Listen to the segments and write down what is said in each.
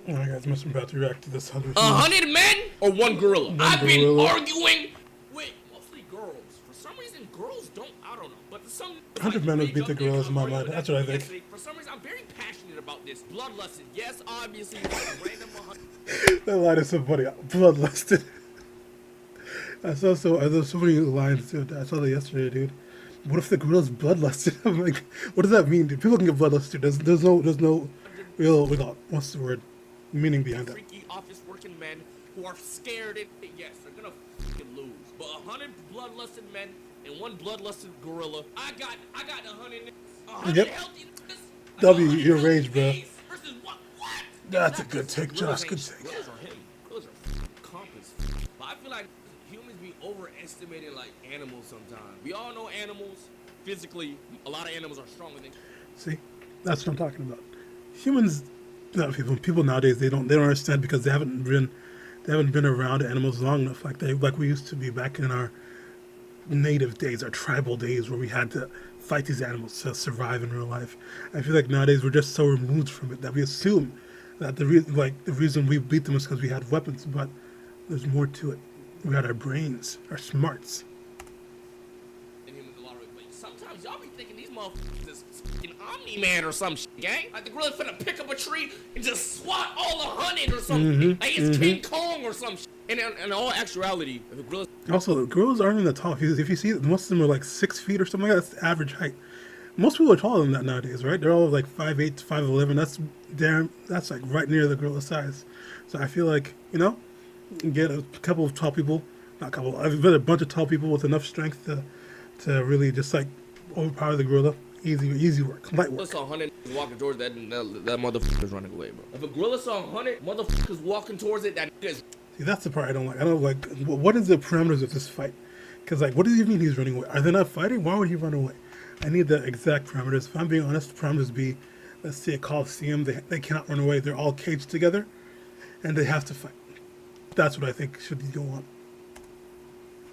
Alright guys, I'm about to react to this 100 men or one gorilla? I've been arguing with mostly girls. For some reason, girls don't, I don't know. But some 100 men would beat the gorillas in my mind. That's what I think. For some reason, I'm very passionate about this. Bloodlusted. Yes, obviously, random 100. That line is so funny. Bloodlusted. I saw so many lines too. I saw that yesterday, dude. What if the gorilla's bloodlusted? I'm like, what does that mean, dude? People can get bloodlusted. There's no real, what's the word? Meaning behind that. Freaky office working men who are scared and yes, they're gonna fucking lose. But 100 bloodlusted men and one bloodlusted gorilla. I got 100 Yep. healthy. W, your rage, bro. Versus what? That's a good take, Josh. Good take. Gorillas are him. Gorillas are compass. But I feel like humans be overestimating like animals sometimes. We all know animals physically. A lot of animals are stronger than. See, that's what I'm talking about. Humans, not people nowadays they don't understand because they haven't been around animals long enough like we used to be back in our native days, our tribal days where we had to fight these animals to survive in real life. I feel like nowadays we're just so removed from it that we assume that the reason we beat them is because we had weapons, but there's more to it. We had our brains, our smarts. Sometimes y'all be thinking these motherfuckers is fucking Omni-Man or some shit, gang. Like the gorilla finna pick up a tree and just swat all 100 or something. Like it's King Kong or some shit. And in all actuality, if the gorilla... Also, the gorillas aren't even that tall. If you see, most of them are like 6 feet or something like that. That's the average height. Most people are taller than that nowadays, right? They're all like 5'8", 5'11". That's like right near the gorilla size. So I feel like, get a couple of tall people, not a couple, I've got a bunch of tall people with enough strength to really just like overpower the gorilla. Easy work, light work. If a gorilla saw 100 walking towards that motherfucker's running away, bro. If a gorilla saw 100 motherfuckers walking towards it, that nigga's... See, that's the part I don't like. I don't like, what is the parameters of this fight? Because like, what does he mean he's running away? Are they not fighting? Why would he run away? I need the exact parameters. If I'm being honest, the parameters be, let's say a Coliseum, they cannot run away. They're all caged together, and they have to fight. That's what I think should go on.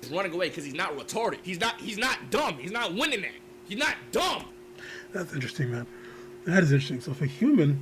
He's running away because he's not retarded. He's not dumb. He's not winning that. He's not dumb. That's interesting, man. That is interesting. So if a human...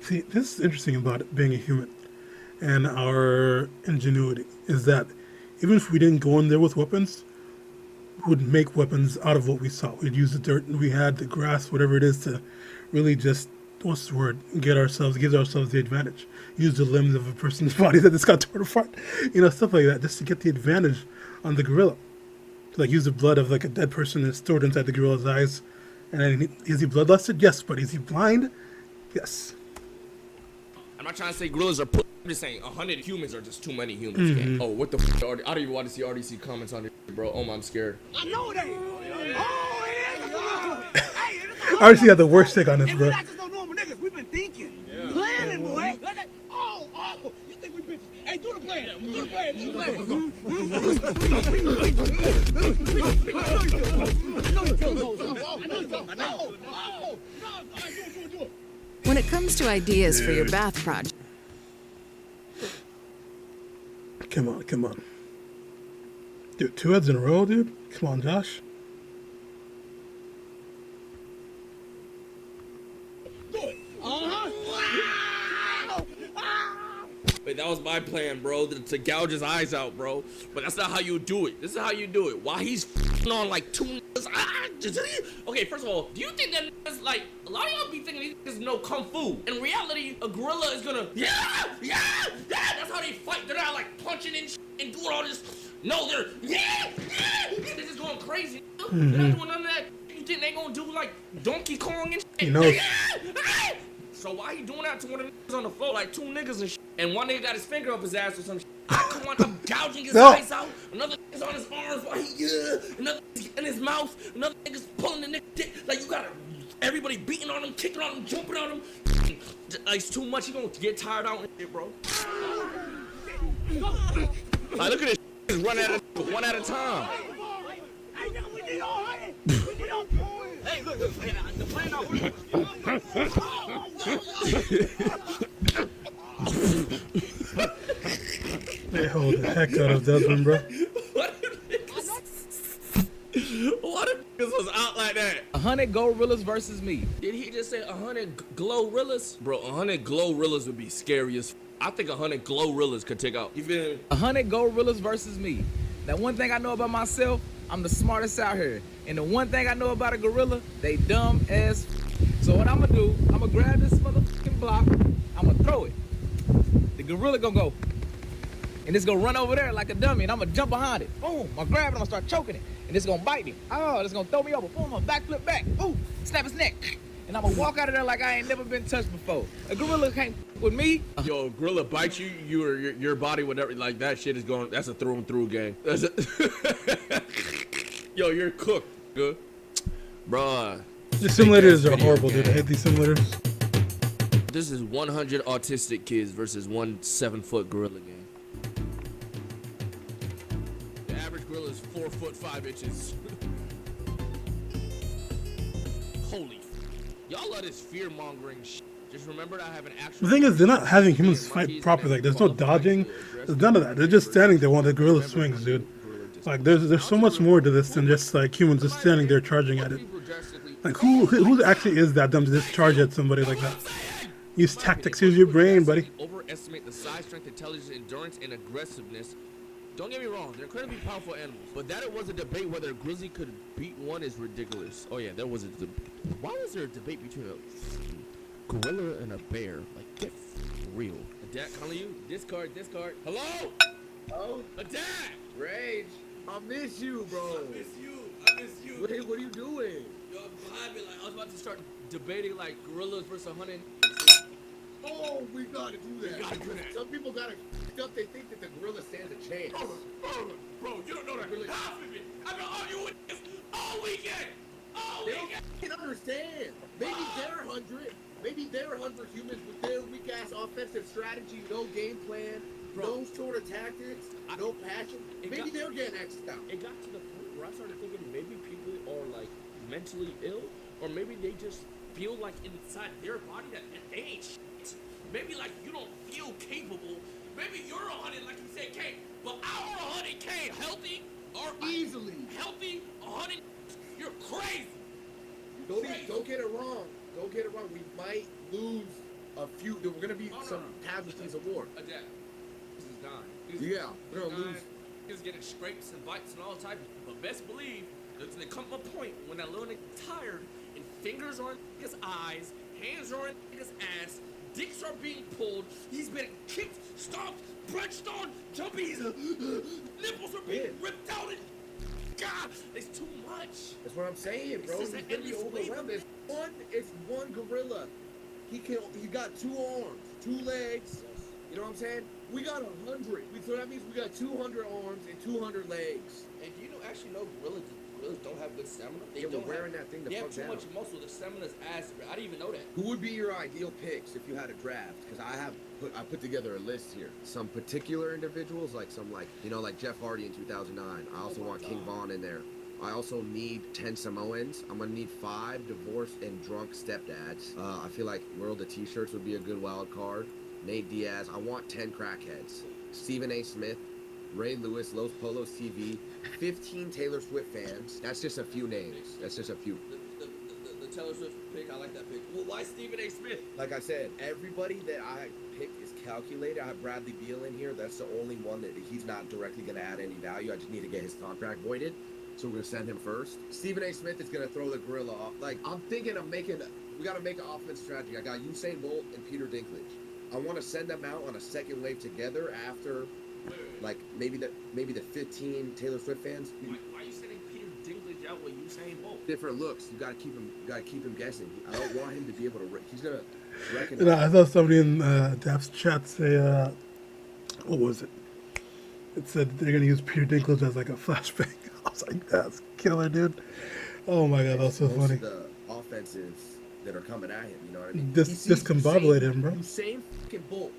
See, this is interesting about being a human and our ingenuity, is that even if we didn't go in there with weapons, we would make weapons out of what we saw. We'd use the dirt we had, the grass, whatever it is, to really just, what's the word, give ourselves the advantage. Use the limbs of a person's body that just got torn apart, stuff like that, just to get the advantage on the gorilla. Like use the blood of like a dead person and stored inside the gorilla's eyes. And then is he bloodlusted? Yes, but is he blind? Yes. I'm not trying to say gorillas are I'm just saying 100 humans are just too many humans. Oh, what the f***? I don't even want to see RDC comments on this, bro. Oh, I'm scared. I know that. I already had the worst take on this, bro. We're not just no normal niggas. We've been thinking. Planning, boy. Oh. You think we bitches? Hey, do the plan. Do the plan. I know. Do it. When it comes to ideas for your bath project, Come on. Dude, 2 heads in a row, dude? Come on, Josh. Do it. Wait, that was my plan, bro, to gouge his eyes out, bro. But that's not how you do it. This is how you do it. While he's on like 2 niggas. Okay, first of all, do you think that niggas, like, a lot of y'all be thinking these niggas know Kung Fu. In reality, a gorilla is gonna, that's how they fight. They're not like punching and doing all this. No, they're, they're just going crazy. They're not doing none of that. You think they gonna do like Donkey Kong and shit? He knows. So why he doing that to one of the niggas on the floor, like 2 niggas and shit? And one nigga got his finger up his ass or some shit. Come on, I'm gouging his eyes out. Another nigga's on his arms while another nigga's in his mouth. Another nigga's pulling the nigga dick. Like you gotta, everybody beating on him, kicking on him, jumping on him. Like it's too much. He gonna get tired out and shit, bro. Like look at this. Just run at it one at a time. Hey, look, the plan not working. They hold the heck out of Desmond, bro. What if niggas was out like that? 100 gorillas versus me. Did he just say 100 glorillas? Bro, 100 glorillas would be scary as I think 100 glorillas could take out. You feel me? 100 gorillas versus me. Now, one thing I know about myself, I'm the smartest out here. And the one thing I know about a gorilla, they dumb as So what I'm gonna do, I'm gonna grab this motherfucking block, I'm gonna throw it. The gorilla gonna go, and it's gonna run over there like a dummy, and I'm gonna jump behind it. Boom, I'm gonna grab it, I'm gonna start choking it, and it's gonna bite me. Oh, it's gonna throw me over. Boom, I'm gonna backflip back. Ooh, snap his neck. And I'm gonna walk out of there like I ain't never been touched before. A gorilla can't with me. Yo, gorilla bites you, your body, whatever, like that shit is going, that's a through and through game. That's a Yo, you're cooked, good. Bruh. The simulators are horrible, dude. I hate these simulators. This is 100 autistic kids versus one 7-foot gorilla game. The average gorilla is 4 foot 5 inches. Holy y'all love this fear mongering shit. Just remember that I have an actual. The thing is, they're not having humans fight properly. Like, there's no dodging. There's none of that. They're just standing there while the gorilla swings, dude. Like, there's so much more to this than just like humans just standing there charging at it. Like, who actually is that dumb to just charge at somebody like that? Use tactics. Use your brain, buddy. Overestimate the size, strength, intelligence, endurance, and aggressiveness. Don't get me wrong, they're incredibly powerful animals. But that it was a debate whether a grizzly could beat one is ridiculous. Oh yeah, there was a why was there a debate between a gorilla and a bear? Like, get real. Adapt, calling you. Discard. Hello? Oh, Adapt! Rage, I miss you, bro. I miss you. Wait, what are you doing? Yo, behind me, like, I was about to start debating, like, gorillas versus 100. Oh, we gotta do that. gotta do that. Some people got it f***ed up. They think that the gorilla stands a chance. Bro, you don't know that. Really? Half of it. I've been arguing with this all weekend. They don't f***ing understand. Maybe they're 100. Maybe they're 100 humans with their weak-ass offensive strategy, no game plan, no sort of tactics, no passion. Maybe they're getting X'd out. It got to the point where I started thinking maybe people are, like, mentally ill, or maybe they just feel like inside their body that they ain't shit. Maybe, like, you don't feel capable. Maybe you're 100, like you said, K, but our 100K healthy or Easily. healthy 100, you're crazy. Don't get it wrong. Don't get it wrong. We might lose a few. There were going to be some casualties of war. Adapt. This is dying. Yeah, we're going to lose. He's getting scrapes and bites and all types. But best believe there's gonna come a point when that little nigga tired and fingers are in his eyes, hands are in his ass, dicks are being pulled, he's been kicked, stomped, punched on, jumping, his nipples are being ripped out, and God, it's too much. That's what I'm saying, bro. It's He's just gonna be an endless overwhelmed. wave. It's one gorilla. He got 2 arms, 2 legs. You know what I'm saying? We got 100. So that means we got 200 arms and 200 legs. And do you actually know gorillas don't have good stamina? They Yeah, we're don't wearing have, that thing to they have fuck too down. much muscle. The stamina's ass. I didn't even know that. Who would be your ideal picks if you had a draft? Because I put together a list here. Some particular individuals, like Jeff Hardy in 2009. I also want King Von in there. I also need 10 Samoans. I'm gonna need 5 divorced and drunk stepdads. I feel like World of T-shirts would be a good wild card. Nate Diaz. I want 10 crackheads. Stephen A. Smith, Ray Lewis, Los Polos TV, 15 Taylor Swift fans. That's just a few names. That's just a few. The Taylor Swift pick, I like that pick. Well, why Stephen A. Smith? Like I said, everybody that I pick is calculated. I have Bradley Beal in here. That's the only one that he's not directly going to add any value. I just need to get his contract voided. So we're going to send him first. Stephen A. Smith is going to throw the gorilla off. Like, I'm thinking of we got to make an offense strategy. I got Usain Bolt and Peter Dinklage. I want to send them out on a second wave together after, like, maybe the 15 Taylor Swift fans. Why are you sending Peter Dinklage out with Usain Bolt? Different looks. You got to keep him guessing. I don't want him to be able to. He's gonna recognize. You know, I saw somebody in Daft's chat say, what was it? It said they're gonna use Peter Dinklage as like a flashbang. I was like, that's killer, dude. Oh my god, that's so Most funny. of the offenses that are coming at him, you know what I mean? Discombobulate him, bro. Usain fucking Bolt,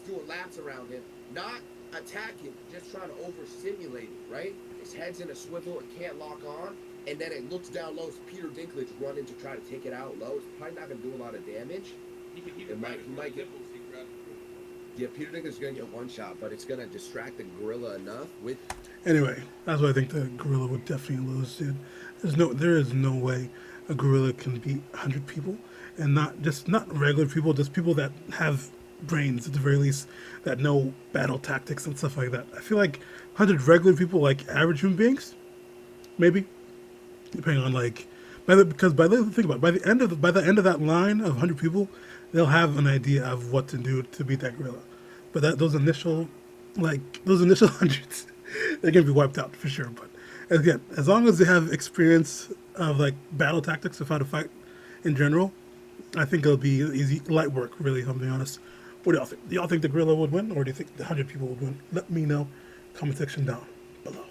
doing laps around him, not attacking, just trying to over-simulate it, right? His head's in a swivel, it can't lock on, and then it looks down low. It's Peter Dinklage running to try to take it out low. It's probably not going to do a lot of damage. He might get. Yeah, Peter Dinklage is going to get one shot, but it's going to distract the gorilla enough with. Anyway, that's why I think the gorilla would definitely lose, dude. There is no way a gorilla can beat 100 people, and not regular people, just people that have brains at the very least, that know battle tactics and stuff like that. I feel like 100 regular people, like average human beings, maybe, depending on like, think about it, by the end of that line of 100 people, they'll have an idea of what to do to beat that gorilla. But those initial hundreds, they're gonna be wiped out for sure. But again, as long as they have experience of like battle tactics of how to fight in general, I think it'll be easy, light work, really, if I'm being honest. What do y'all think? Do y'all think the gorilla would win, or do you think the 100 people would win? Let me know. Comment section down below.